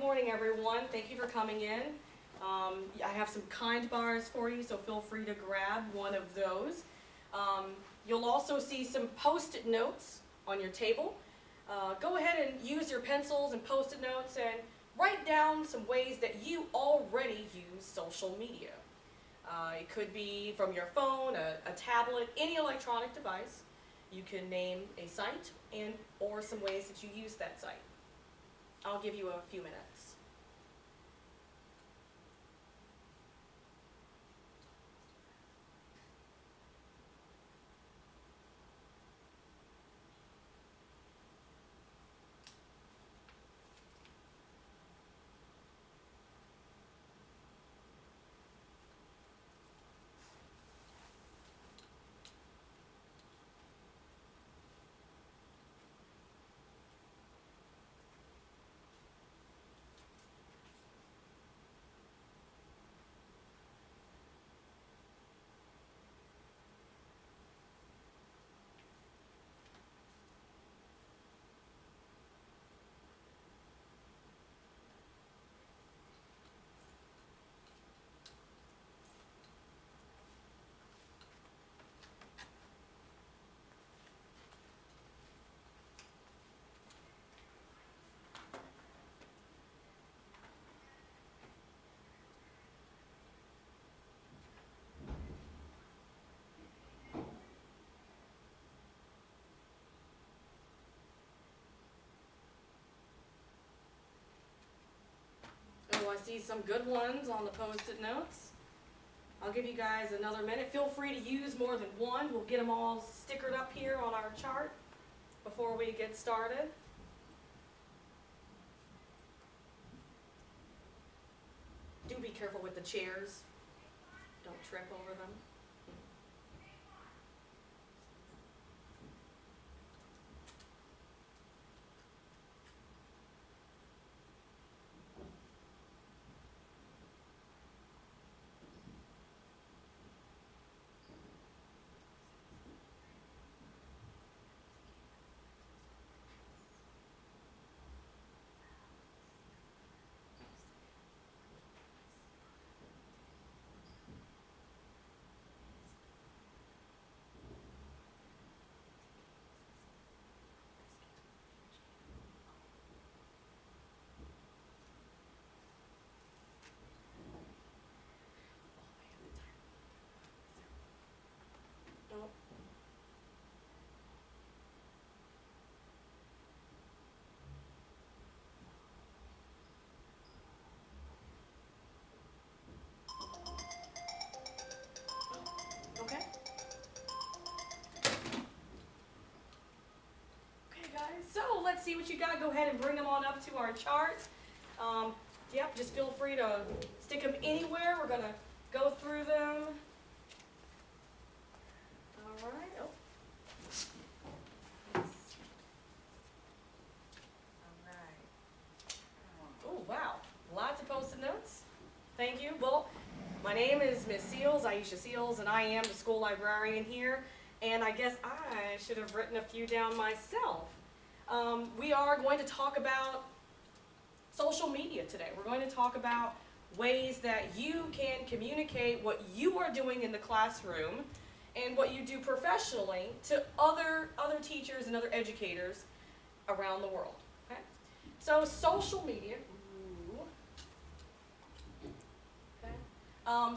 morning, everyone. Thank you for coming in. I have some kind bars for you, so feel free to grab one of those. You'll also see some post-it notes on your table. Go ahead and use your pencils and post-it notes and write down some ways that you already use social media. It could be from your phone, a tablet, any electronic device. You can name a site or some ways that you use that site. I'll give you a few minutes. Oh, I see some good ones on the post-it notes. I'll give you guys another minute. Feel free to use more than one. We'll get them all stickered up here on our chart before we get started. Do be careful with the chairs. Don't trip over them. Oh. Okay. Okay, guys. So let's see what you got. Go ahead and bring them on up to our chart. Yep, just feel free to stick them anywhere. We're going to go through them. All right. Oh. All right. Oh, wow. Lots of post-it notes. Thank you. Well, my name is Miss Seals, Aisha Seals, and I am the school librarian here. And I guess I should have written a few down myself. We are going to talk about social media today. We're going to talk about ways that you can communicate what you are doing in the classroom and what you do professionally to other teachers and other educators around the world. Okay? So social media.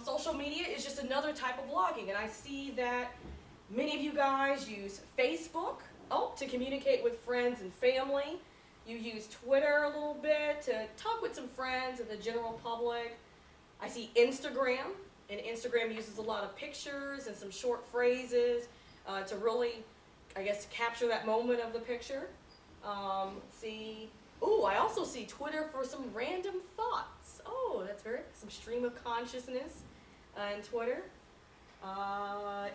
Social media is just another type of blogging, and I see that many of you guys use Facebook to communicate with friends and family. You use Twitter a little bit to talk with some friends and the general public. I see Instagram, and Instagram uses a lot of pictures and some short phrases to really, I guess, capture that moment of the picture. I also see Twitter for some random thoughts. Oh, that's some stream of consciousness in Twitter.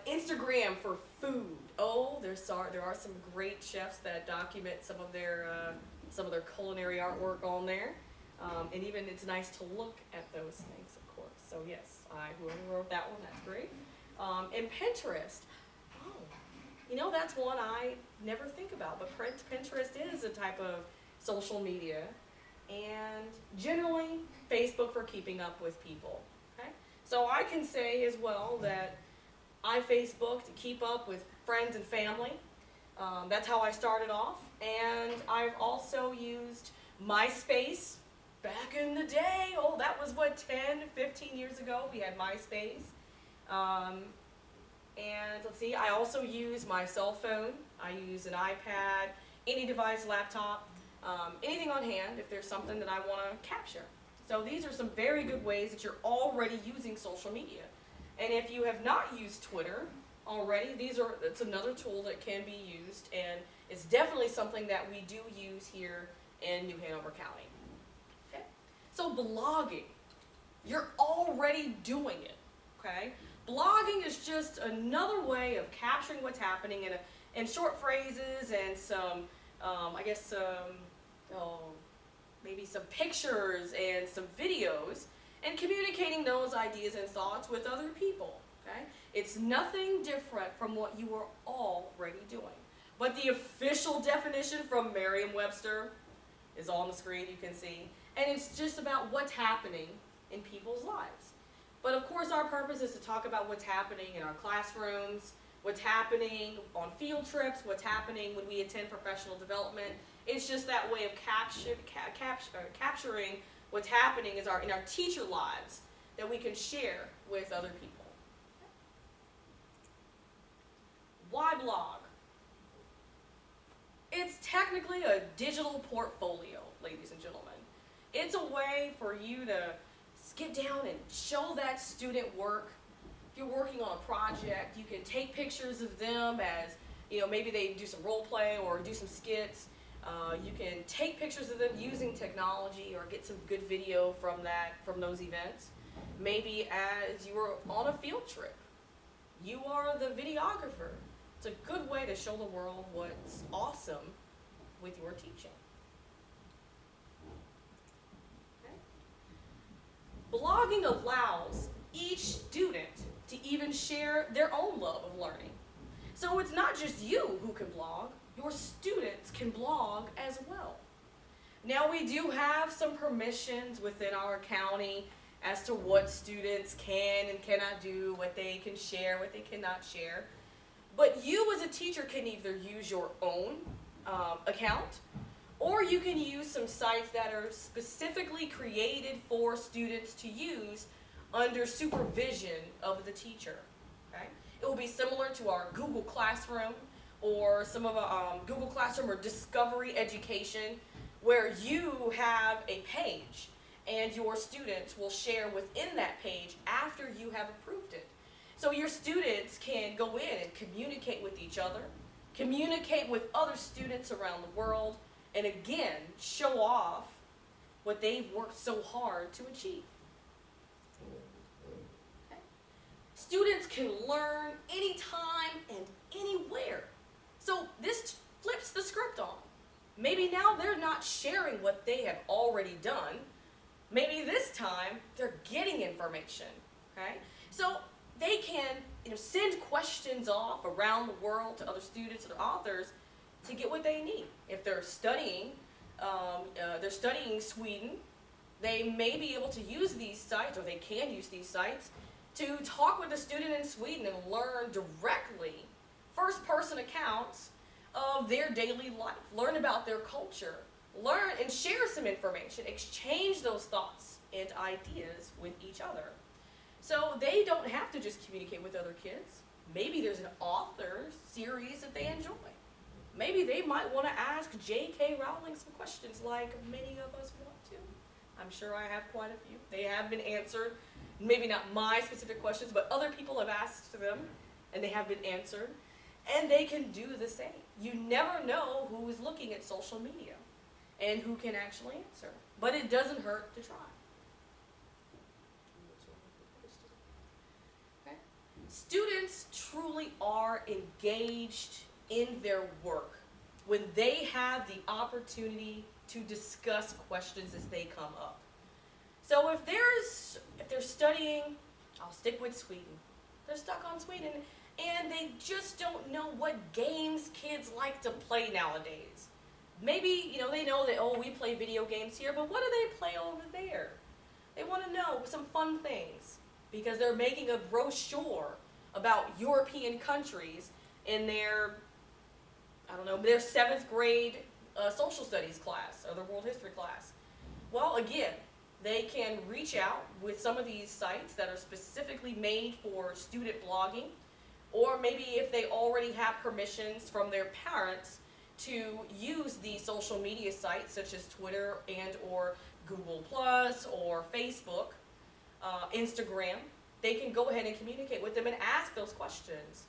Instagram for food. Oh, there are some great chefs that document some of their culinary artwork on there, and even it's nice to look at those things, of course. So yes, whoever wrote that one, that's great. And Pinterest. Oh, that's one I never think about, but Pinterest is a type of social media. and generally Facebook for keeping up with people. Okay? So I can say as well that I Facebook to keep up with friends and family. That's how I started off. And I've also used MySpace back in the day. Oh, that was what, 10, 15 years ago we had MySpace. And let's see, I also use my cell phone. I use an iPad, any device, laptop, anything on hand if there's something that I want to capture. So these are some very good ways that you're already using social media. And if you have not used Twitter already, it's another tool that can be used, and it's definitely something that we do use here in New Hanover County. Okay? So blogging, you're already doing it. Okay? Blogging is just another way of capturing what's happening in short phrases and some, maybe some pictures and some videos, and communicating those ideas and thoughts with other people. Okay? It's nothing different from what you are already doing. But the official definition from Merriam-Webster is on the screen, you can see, and it's just about what's happening in people's lives. But of course our purpose is to talk about what's happening in our classrooms, what's happening on field trips, what's happening when we attend professional development. It's just that way of capturing what's happening in our teacher lives that we can share with other people. Why blog? It's technically a digital portfolio, ladies and gentlemen. It's a way for you to get down and show that student work. If you're working on a project, you can take pictures of them as, maybe they do some role play or do some skits. You can take pictures of them using technology or get some good video from those events. Maybe as you were on a field trip, you are the videographer. It's a good way to show the world what's awesome with your teaching. Okay? Blogging allows each student to even share their own love of learning. So it's not just you who can blog, your students can blog as well. Now we do have some permissions within our county as to what students can and cannot do, what they can share, what they cannot share. But you as a teacher can either use your own account, or you can use some sites that are specifically created for students to use under supervision of the teacher. Okay? It will be similar to our Google Classroom or some of Google Classroom or Discovery Education, where you have a page and your students will share within that page after you have approved it. So your students can go in and communicate with each other, communicate with other students around the world, and again, show off what they've worked so hard to achieve. Okay? Students can learn anytime and anywhere. So this flips the script on. Maybe now they're not sharing what they have already done. Maybe this time they're getting information. Okay? So they can send questions off around the world to other students and authors to get what they need. If they're studying Sweden, they may be able to use these sites, or they can use these sites, to talk with a student in Sweden and learn directly first-person accounts of their daily life, learn about their culture, learn and share some information, exchange those thoughts and ideas with each other. So they don't have to just communicate with other kids. Maybe there's an author series that they enjoy. Maybe they might want to ask J.K. Rowling some questions like many of us want to. I'm sure I have quite a few. They have been answered. Maybe not my specific questions, but other people have asked them, and they have been answered. And they can do the same. You never know who is looking at social media and who can actually answer. But it doesn't hurt to try. Okay? Students truly are engaged in their work when they have the opportunity to discuss questions as they come up. So if they're studying, I'll stick with Sweden. They're stuck on Sweden and they just don't know what games kids like to play nowadays. maybe, they know that, oh, we play video games here, but what do they play over there? They want to know some fun things because they're making a brochure about European countries in their, I don't know, their 7th grade social studies class or their world history class. Well, again, they can reach out with some of these sites that are specifically made for student blogging, or maybe if they already have permissions from their parents to use these social media sites such as Twitter and or Google Plus or Facebook, Instagram, they can go ahead and communicate with them and ask those questions.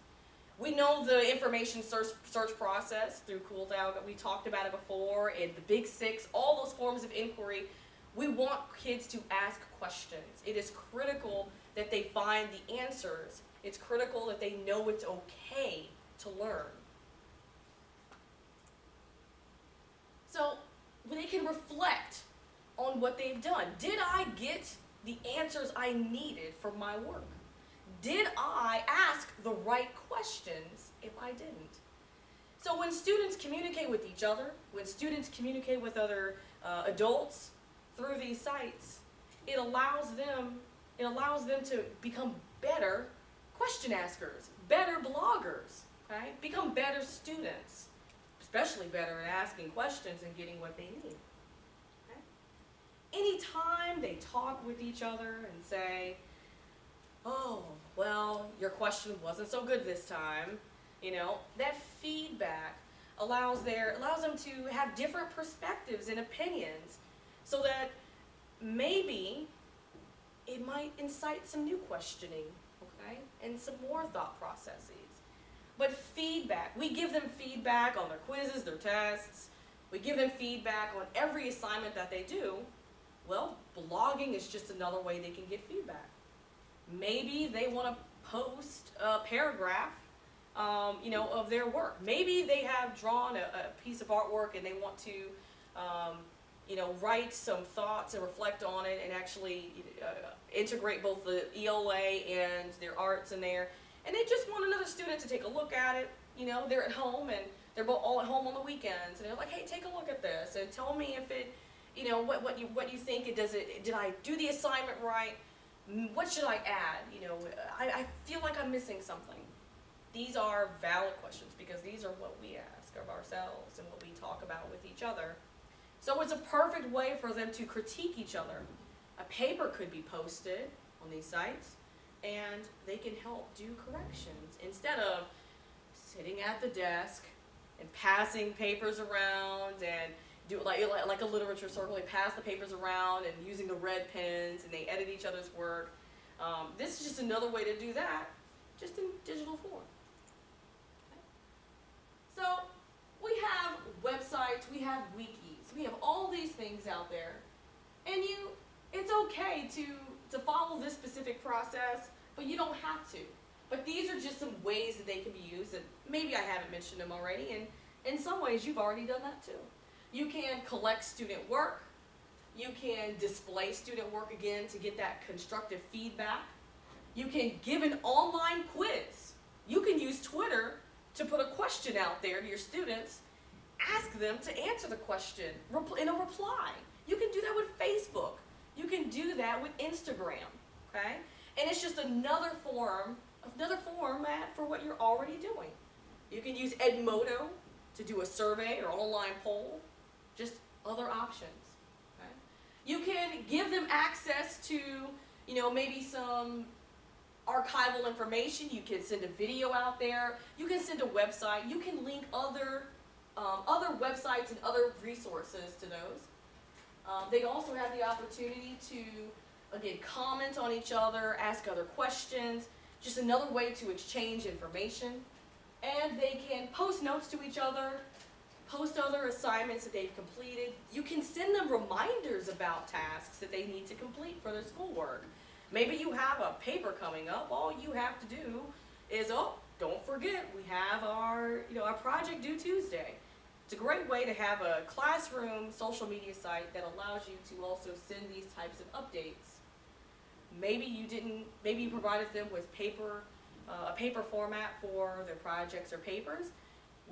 We know the information search process through CoolDown, we talked about it before, and the Big Six, all those forms of inquiry. We want kids to ask questions. It is critical that they find the answers. It's critical that they know it's okay to learn. So they can reflect on what they've done. Did I get the answers I needed for my work? Did I ask the right questions if I didn't? So when students communicate with each other, when students communicate with other adults through these sites, it allows them to become better question askers, better bloggers, okay? Become better students, especially better at asking questions and getting what they need. Okay? Anytime they talk with each other and say, oh, well, your question wasn't so good this time, that feedback allows them to have different perspectives and opinions so that maybe it might incite some new questioning, okay, and some more thought processes. But feedback, we give them feedback on their quizzes, their tests, we give them feedback on every assignment that they do. Well, blogging is just another way they can get feedback. Maybe they want to post a paragraph, of their work. Maybe they have drawn a piece of artwork and they want to, write some thoughts and reflect on it and actually integrate both the ELA and their arts in there. And they just want another student to take a look at it. They're at home and they're both all at home on the weekends, and they're like, hey, take a look at this and tell me if it, what you think it does. Did I do the assignment right? What should I add? I feel like I'm missing something. These are valid questions because these are what we ask of ourselves and what we talk about with each other. So it's a perfect way for them to critique each other. A paper could be posted on these sites and they can help do corrections instead of sitting at the desk and passing papers around and do like a literature circle. They pass the papers around and using the red pens and they edit each other's work. This is just another way to do that, just in digital form. Okay. So we have websites, we have wikis, we have all these things out there, and it's okay to follow this specific process, but you don't have to. But these are just some ways that they can be used, and maybe I haven't mentioned them already, and in some ways you've already done that too. You can collect student work. You can display student work again to get that constructive feedback. You can give an online quiz. You can use Twitter to put a question out there to your students. Ask them to answer the question in a reply. You can do that with Facebook. You can do that with Instagram, okay? And it's just another format for what you're already doing. You can use Edmodo to do a survey or online poll. Just other options. Okay? You can give them access to, maybe some archival information. You can send a video out there. You can send a website. You can link other websites and other resources to those. They also have the opportunity to, again, comment on each other, ask other questions. Just another way to exchange information. And they can post notes to each other, post other assignments that they've completed. You can send them reminders about tasks that they need to complete for their schoolwork. Maybe you have a paper coming up. All you have to do is, don't forget, we have our project due Tuesday. It's a great way to have a classroom social media site that allows you to also send these types of updates. Maybe you provided them with a paper format for their projects or papers.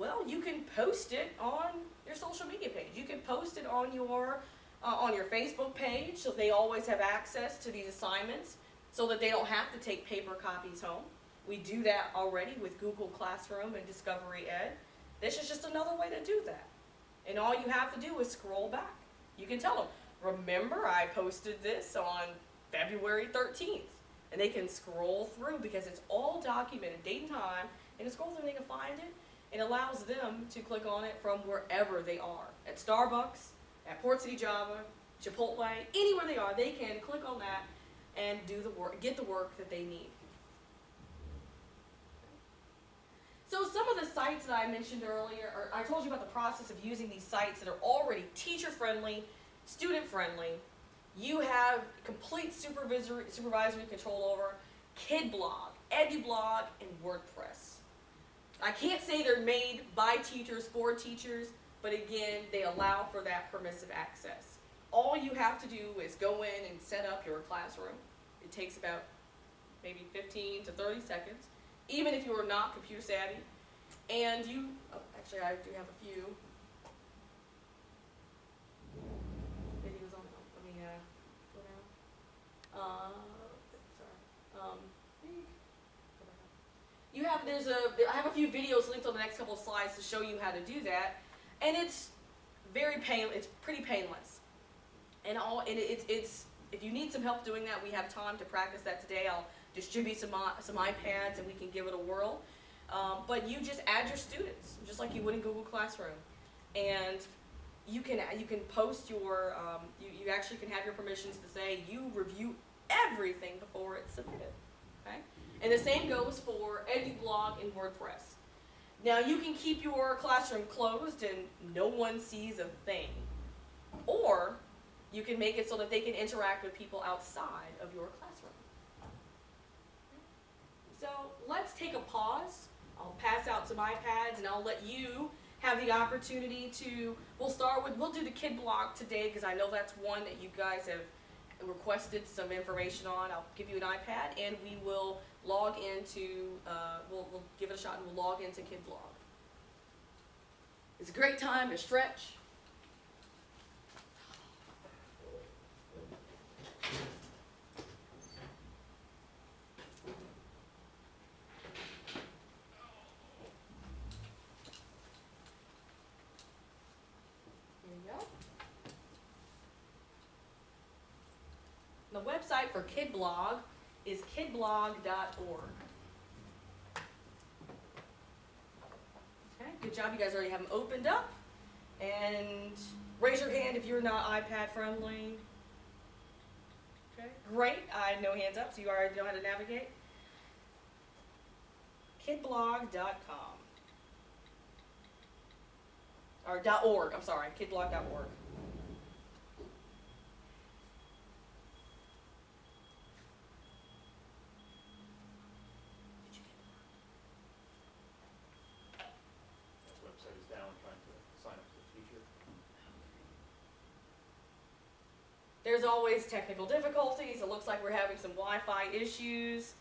Well, you can post it on your social media page. You can post it on your Facebook page, so they always have access to these assignments, so that they don't have to take paper copies home. We do that already with Google Classroom and Discovery Ed. This is just another way to do that. And all you have to do is scroll back. You can tell them, remember I posted this on February 13th. And they can scroll through because it's all documented, date and time, and to scroll through and they can find it. It allows them to click on it from wherever they are. At Starbucks, at Port City Java, Chipotle, anywhere they are, they can click on that and do the work, get the work that they need. So some of the sites that I mentioned earlier, or I told you about the process of using these sites that are already teacher-friendly, student-friendly. You have complete supervisory control over KidBlog, EduBlog, and WordPress. I can't say they're made by teachers for teachers, but again, they allow for that permissive access. All you have to do is go in and set up your classroom. It takes about maybe 15 to 30 seconds, even if you are not computer savvy. And you, actually I do have a few videos on it. Let me go down. You have, I have a few videos linked on the next couple of slides to show you how to do that. And it's it's pretty painless. And it's if you need some help doing that, we have time to practice that today. I'll distribute some iPads and we can give it a whirl. But you just add your students, just like you would in Google Classroom. And you can post your, you actually can have your permissions to say you review everything before it's submitted. Okay? And the same goes for EduBlog and WordPress. Now you can keep your classroom closed and no one sees a thing. Or you can make it so that they can interact with people outside of your classroom. So let's take a pause. I'll pass out some iPads and I'll let you have the opportunity to, we'll do the KidBlog today because I know that's one that you guys have requested some information on. I'll give you an iPad and we will log into, we'll give it a shot and we'll log into KidBlog. It's a great time to stretch. The website for KidBlog is kidblog.org. Okay, good job. You guys already have them opened up. And raise your hand if you're not iPad friendly. Okay, great. I know hands up, so you already know how to navigate. Kidblog.com. Or .org, I'm sorry, kidblog.org. There's always technical difficulties. It looks like we're having some Wi-Fi issues.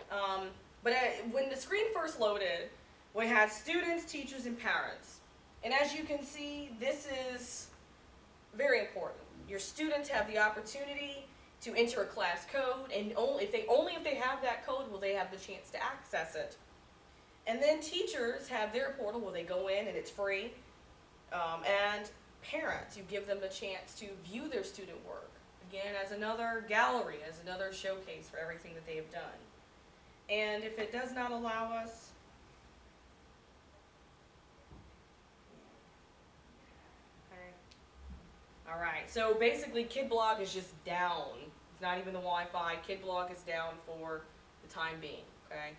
But when the screen first loaded, we had students, teachers, and parents. And as you can see, this is very important. Your students have the opportunity to enter a class code, and only if they have that code will they have the chance to access it. And then teachers have their portal where they go in and it's free. And parents, you give them the chance to view their student work. Again, as another gallery, as another showcase for everything that they have done. And if it does not allow us, okay. All right, so basically KidBlog is just down. It's not even the Wi-Fi. KidBlog is down for the time being, okay?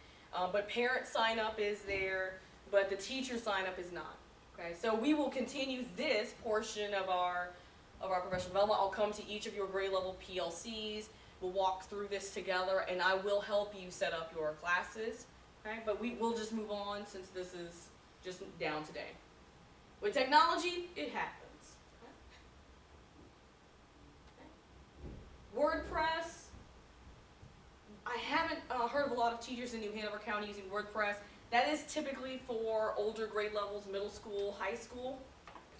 But parent sign up is there, but the teacher sign up is not. Okay, so we will continue this portion of our professional development. I'll come to each of your grade level PLCs. We'll walk through this together, and I will help you set up your classes. Okay, but we'll just move on since this is just down today. With technology, it happens. Okay. WordPress. I haven't heard of a lot of teachers in New Hanover County using WordPress. That is typically for older grade levels, middle school, high school.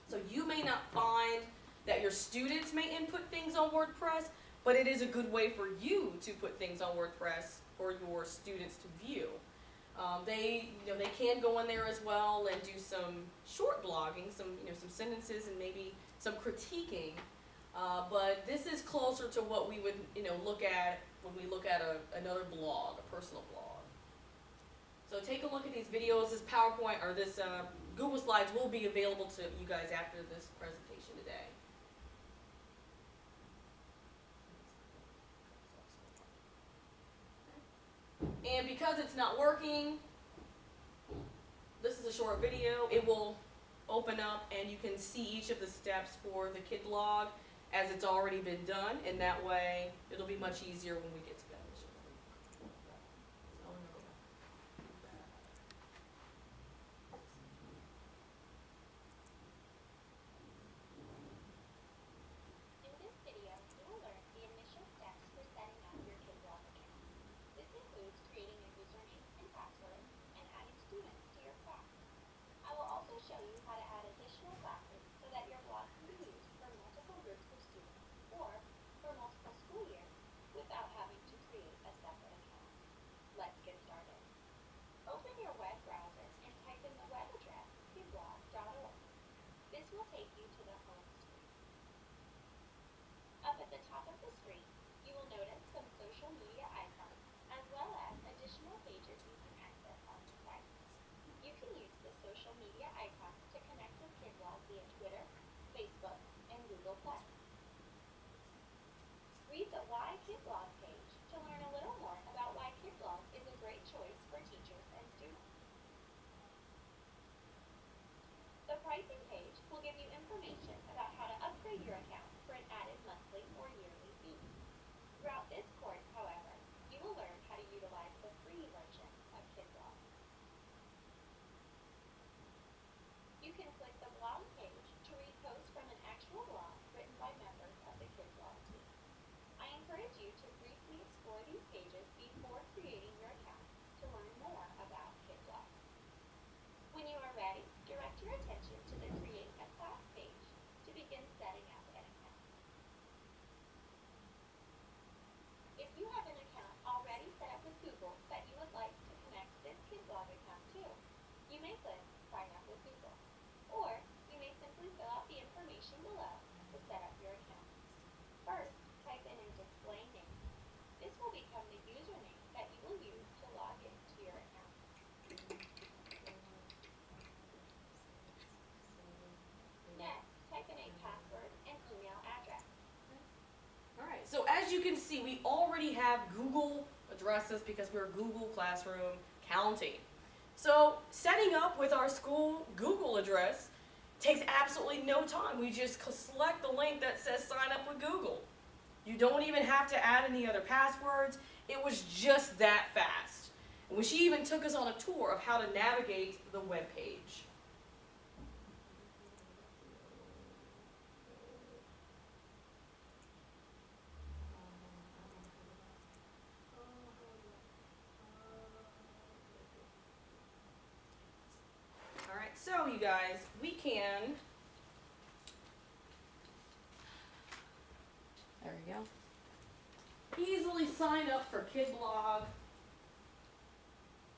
So you may not find that your students may input things on WordPress, but it is a good way for you to put things on WordPress for your students to view. They can go in there as well and do some short blogging, some sentences and maybe some critiquing. But this is closer to what we would look at when we look at another blog, a personal blog. So take a look at these videos. This PowerPoint or this Google Slides will be available to you guys after this presentation today. And because it's not working, this is a short video. It will open up and you can see each of the steps for the kid blog as it's already been done, and that way it'll be much easier when we get together. So as you can see, we already have Google addresses because we're Google Classroom counting. So setting up with our school Google address takes absolutely no time. We just select the link that says sign up with Google. You don't even have to add any other passwords. It was just that fast. And she even took us on a tour of how to navigate the web page. So you guys, we can, there we go, easily sign up for KidBlog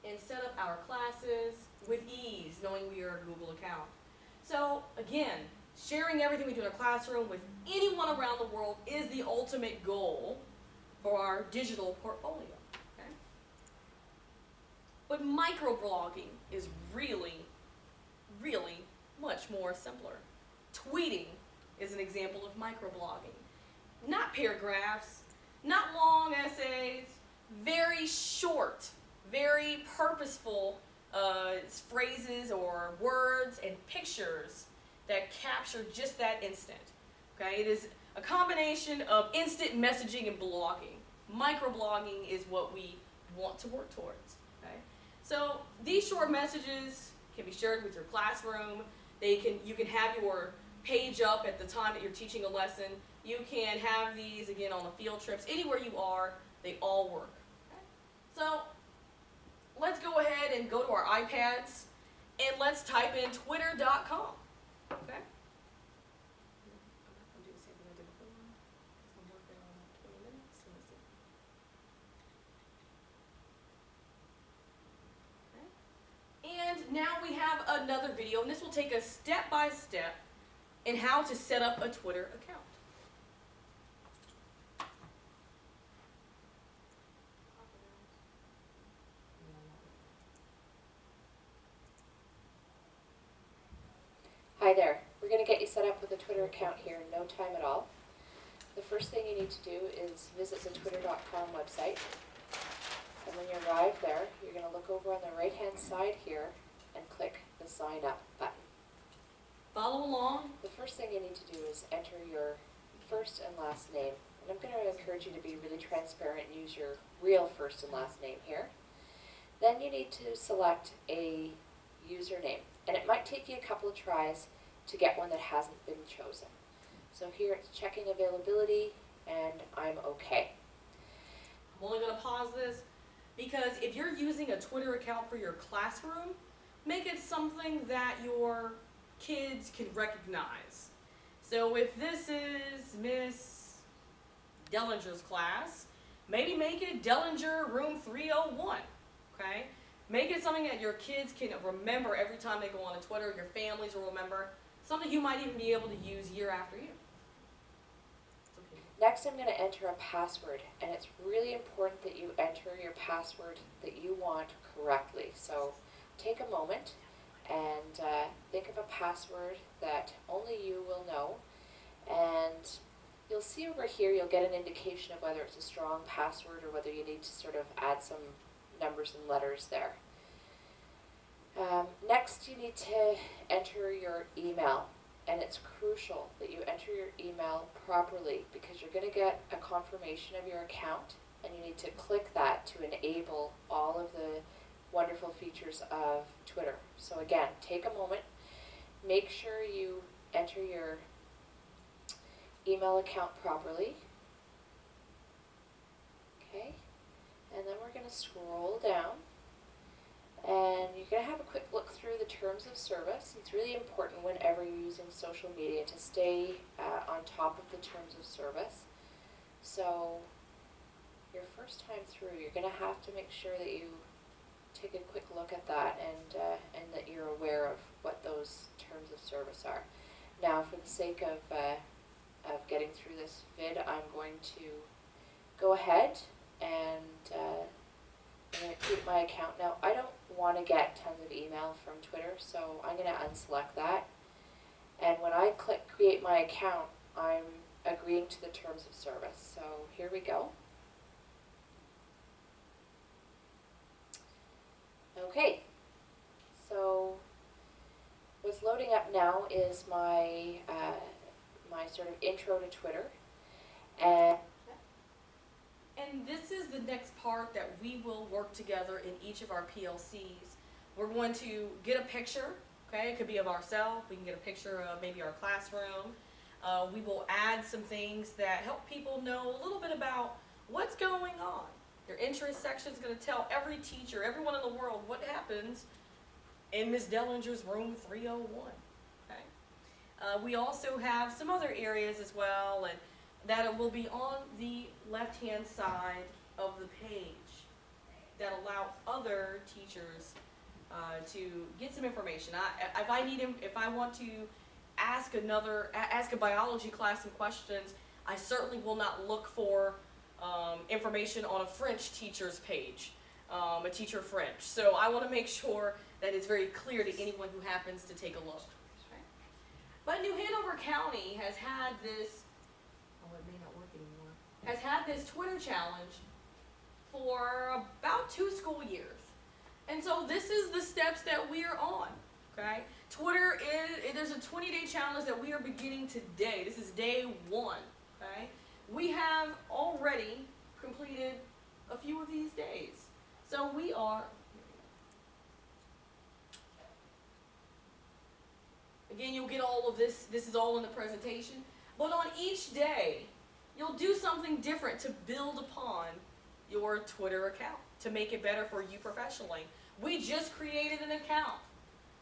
and set up our classes with ease, knowing we are a Google account. So again, sharing everything we do in our classroom with anyone around the world is the ultimate goal for our digital portfolio. Okay? But microblogging is really much more simpler. Tweeting is an example of microblogging. Not paragraphs, not long essays, very short, very purposeful phrases or words and pictures that capture just that instant. Okay, it is a combination of instant messaging and blogging. Microblogging is what we want to work towards. Okay, so these short messages can be shared with your classroom. You can have your page up at the time that you're teaching a lesson. You can have these again on the field trips. Anywhere you are, they all work. Okay? So let's go ahead and go to our iPads and let's type in twitter.com. Okay? I'm doing the same thing I did before. I'm working on 20 minutes. Let me see. Okay. And now we have another video, and this will take us step by step in how to set up a Twitter account. Hi there. We're going to get you set up with a Twitter account here in no time at all. The first thing you need to do is visit the twitter.com website. And when you arrive there, you're going to look over on the right-hand side here and click the Sign Up button. Follow along. The first thing you need to do is enter your first and last name. And I'm going to encourage you to be really transparent and use your real first and last name here. Then you need to select a username. And it might take you a couple of tries to get one that hasn't been chosen. So here it's checking availability, and I'm okay. I'm only going to pause this because if you're using a Twitter account for your classroom, make it something that your kids can recognize. So if this is Miss Dellinger's class, maybe make it Dellinger room 301, okay? Make it something that your kids can remember every time they go on Twitter, your families will remember, something you might even be able to use year after year. Okay. Next, I'm going to enter a password, and it's really important that you enter your password that you want correctly. So take a moment and think of a password that only you will know, and you'll see over here you'll get an indication of whether it's a strong password or whether you need to sort of add some numbers and letters there. Next, you need to enter your email, and it's crucial that you enter your email properly because you're going to get a confirmation of your account, and you need to click that to enable all of the wonderful features of Twitter. So again, take a moment, make sure you enter your email account properly. Okay. And then we're going to scroll down, and you're going to have a quick look through the terms of service. It's really important whenever you're using social media to stay on top of the terms of service. So your first time through, you're going to have to make sure that you take a quick look at that and that you're aware of what those terms of service are. Now, for the sake of getting through this vid, I'm going to go ahead and I'm going to create my account. Now, I don't want to get tons of email from Twitter, so I'm going to unselect that. And when I click create my account, I'm agreeing to the terms of service. So here we go. Okay, so what's loading up now is my my sort of intro to Twitter, and this is the next part that we will work together in each of our PLCs. We're going to get a picture, okay? It could be of ourselves. We can get a picture of maybe our classroom. We will add some things that help people know a little bit about what's going on. Your interest section is going to tell every teacher, everyone in the world, what happens in Ms. Dellinger's room 301. Okay? We also have some other areas as well, and that it will be on the left-hand side of the page that allow other teachers to get some information. If I want to ask a biology class some questions, I certainly will not look for information on a French teacher's page, a Teacher French. So I want to make sure that it's very clear to anyone who happens to take a look. Okay? But New Hanover County has had this, it may not work anymore, has had this Twitter challenge for about 2 school years. And so this is the steps that we are on. Okay? Twitter there's a 20-day challenge that we are beginning today. This is day 1. Okay? We have already completed a few of these days. So we are, again, you'll get all of this. This is all in the presentation. But on each day, you'll do something different to build upon your Twitter account. to make it better for you professionally. We just created an account.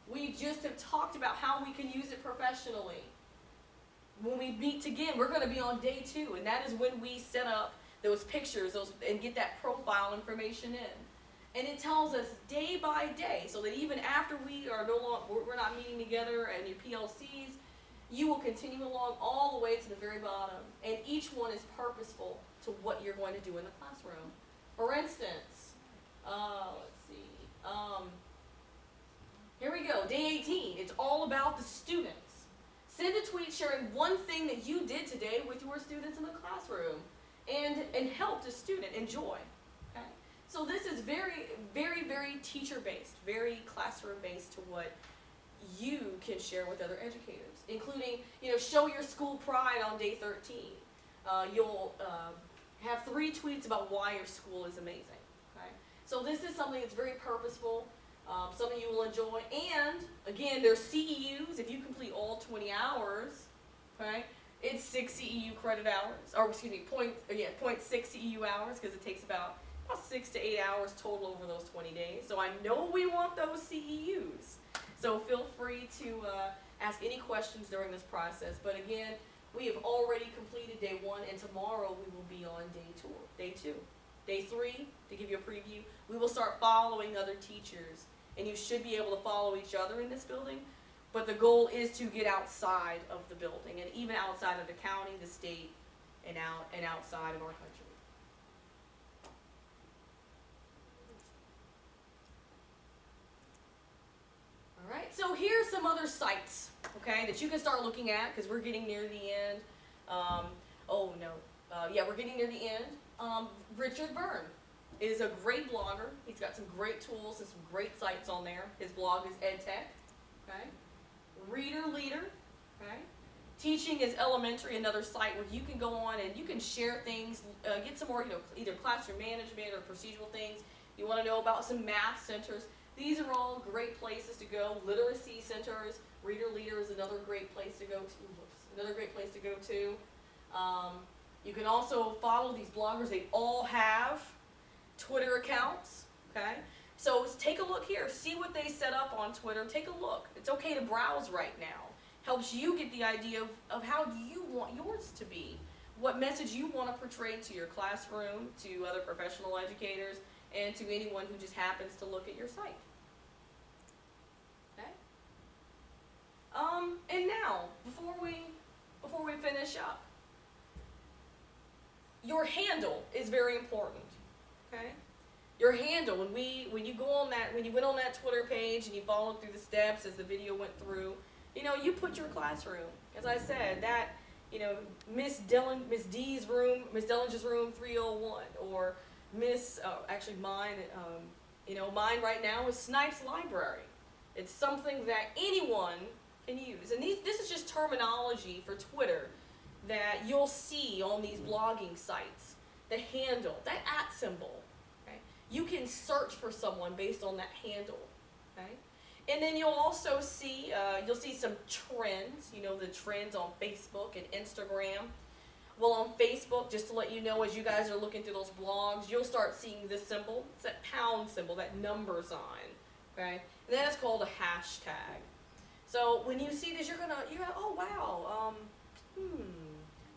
We just have talked about how we can use it professionally. When we meet again, we're going to be on day 2, and that is when we set up those pictures and get that profile information in. And it tells us day by day, so that even after we are no longer, we're not meeting together and your PLCs, you will continue along all the way to the very bottom. And each one is purposeful to what you're going to do in the classroom. For instance, let's see, here we go, day 18. It's all about the students. Send a tweet sharing one thing that you did today with your students in the classroom and helped a student enjoy. Okay? So this is very, very, very teacher-based, very classroom-based to what you can share with other educators, including, show your school pride on day 13. You'll have 3 tweets about why your school is amazing. Okay? So this is something that's very purposeful. Something you will enjoy, and again, there's CEUs. If you complete all 20 hours, okay, it's 6 CEU credit hours, or excuse me, 0.6 CEU hours, because it takes about 6 to 8 hours total over those 20 days. So I know we want those CEUs. So feel free to ask any questions during this process. But again, we have already completed day 1, and tomorrow we will be on day 2. Day 3, to give you a preview, we will start following other teachers. And you should be able to follow each other in this building, but the goal is to get outside of the building and even outside of the county, the state, and outside of our country. All right, so here's some other sites, okay, that you can start looking at because we're getting near the end. We're getting near the end. Richard Byrne is a great blogger. He's got some great tools and some great sites on there. His blog is EdTech. Okay. Reader Leader. Okay. Teaching is Elementary, another site where you can go on and you can share things, get some more, either classroom management or procedural things. You want to know about some math centers. These are all great places to go. Literacy centers. Reader Leader is another great place to go to. You can also follow these bloggers. They all have Twitter accounts, okay? So take a look here. See what they set up on Twitter. Take a look. It's okay to browse right now. Helps you get the idea of how you want yours to be. What message you want to portray to your classroom, to other professional educators, and to anyone who just happens to look at your site. Okay? And now, before we finish up, your handle is very important. Okay? Your handle, when you went on that Twitter page and you followed through the steps as the video went through, you put your classroom. As I said, that, Miss D's room, Miss Dellinger's room 301, or mine right now is Snipes Library. It's something that anyone can use. And this is just terminology for Twitter that you'll see on these blogging sites. The handle, that @ symbol. Okay? You can search for someone based on that handle. Okay? And then you'll also see, some trends, the trends on Facebook and Instagram. Well, on Facebook, just to let you know, as you guys are looking through those blogs, you'll start seeing this symbol. It's that pound symbol, that number sign. Okay? And that is called a hashtag. So when you see this, you're gonna, oh wow,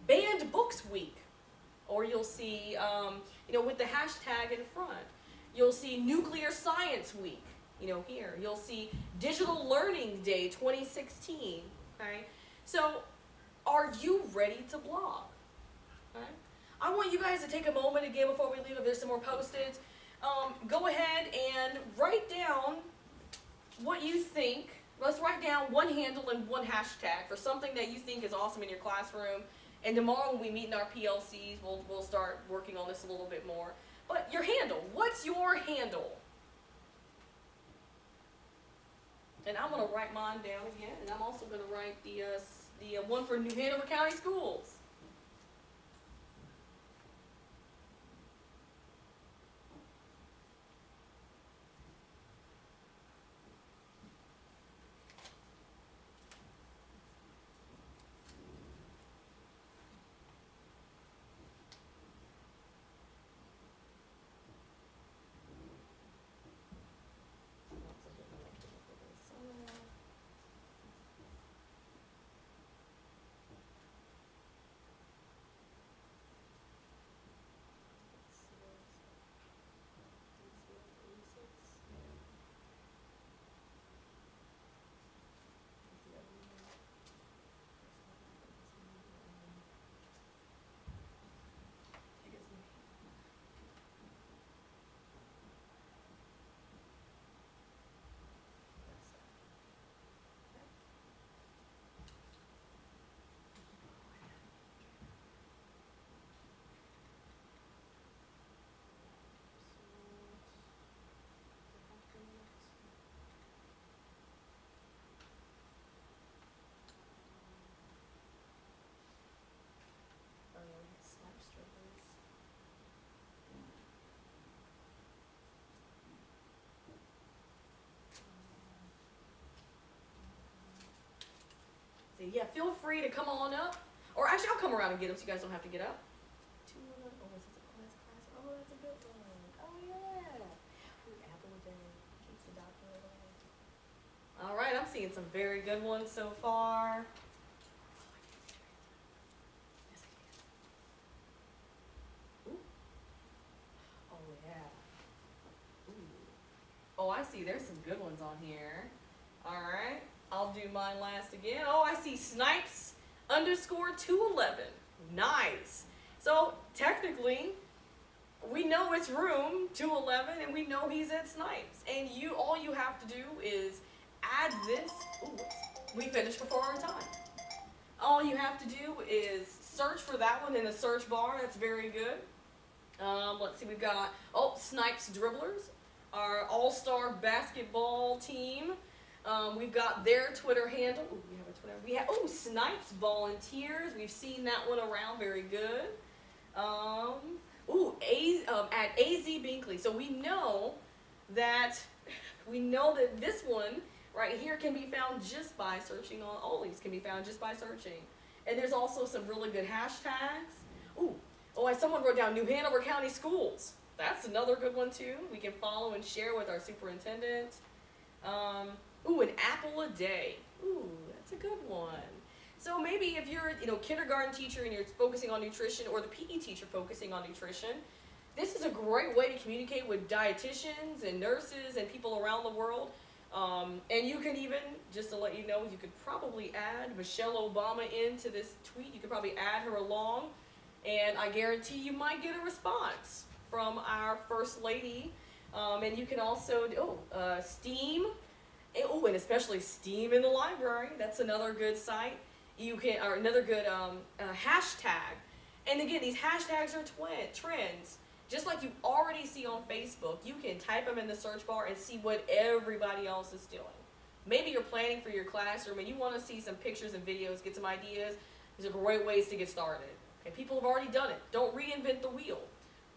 Banned Books Week. Or you'll see, with the hashtag in front. You'll see Nuclear Science Week, here. You'll see Digital Learning Day 2016, okay? So, are you ready to blog? Okay? I want you guys to take a moment again before we leave, if there's some more Post-its. Go ahead and write down what you think. Let's write down one handle and one hashtag for something that you think is awesome in your classroom. And tomorrow when we meet in our PLCs, we'll start working on this a little bit more. But your handle, what's your handle? And I'm going to write mine down again, and I'm also going to write the one for New Hanover County Schools. yeah, feel free to come on up. Or actually, I'll come around and get them so you guys don't have to get up. Oh, that's a good one. Oh, yeah. Ooh, apple a day. Keeps the doctor away. All right, I'm seeing some very good ones so far. Ooh. Oh, yeah. Ooh. Oh, I see. There's some good ones on here. All right. I'll do mine last again. Oh, I see Snipes _211. Nice. So technically, we know it's room 211, and we know he's at Snipes. And all you have to do is add this. Ooh, we finished before our time. All you have to do is search for that one in the search bar. That's very good. Let's see. We've got Snipes Dribblers, our all-star basketball team. We've got their Twitter handle. Ooh, we have a Twitter. We have Snipes Volunteers. We've seen that one around. Very good. At AZ Binkley. So we know that this one right here can be found just by searching on. All these can be found just by searching. And there's also some really good hashtags. Someone wrote down New Hanover County Schools. That's another good one too. We can follow and share with our superintendent. An apple a day. Ooh, that's a good one. So maybe if you're, kindergarten teacher and you're focusing on nutrition, or the PE teacher focusing on nutrition, this is a great way to communicate with dietitians and nurses and people around the world. And you can even, just to let you know, you could probably add Michelle Obama into this tweet. You could probably add her along, and I guarantee you might get a response from our First Lady. And you can also STEAM. And especially STEAM in the library. That's another good site. Or another good hashtag. And again, these hashtags are trends. Just like you already see on Facebook, you can type them in the search bar and see what everybody else is doing. Maybe you're planning for your classroom and you want to see some pictures and videos, get some ideas. These are great ways to get started. Okay, people have already done it. Don't reinvent the wheel.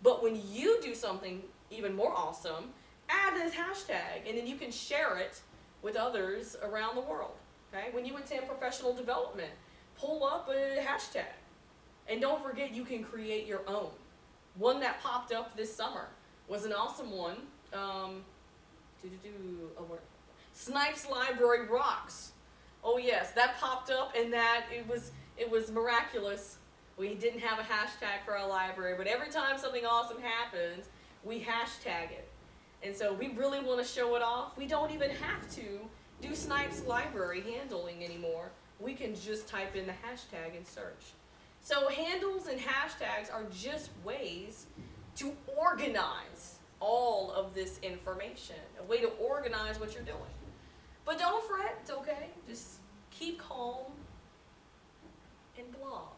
But when you do something even more awesome, add this hashtag, and then you can share it with others around the world. Okay? When you attend professional development, pull up a hashtag. And don't forget, you can create your own. One that popped up this summer was an awesome one. Snipes Library Rocks. Oh yes, that popped up, and that it was miraculous. We didn't have a hashtag for our library, but every time something awesome happens, we hashtag it. And so we really want to show it off. We don't even have to do Snipes Library handling anymore. We can just type in the hashtag and search. So handles and hashtags are just ways to organize all of this information, a way to organize what you're doing. But don't fret, it's okay. Just keep calm and blog.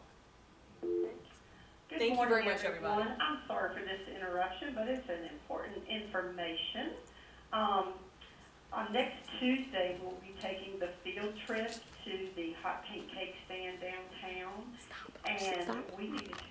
Good Thank you very much, everyone. everybody. I'm sorry for this interruption, but it's an important information. On next Tuesday, we'll be taking the field trip to the hot pink cake stand downtown, and we needed to go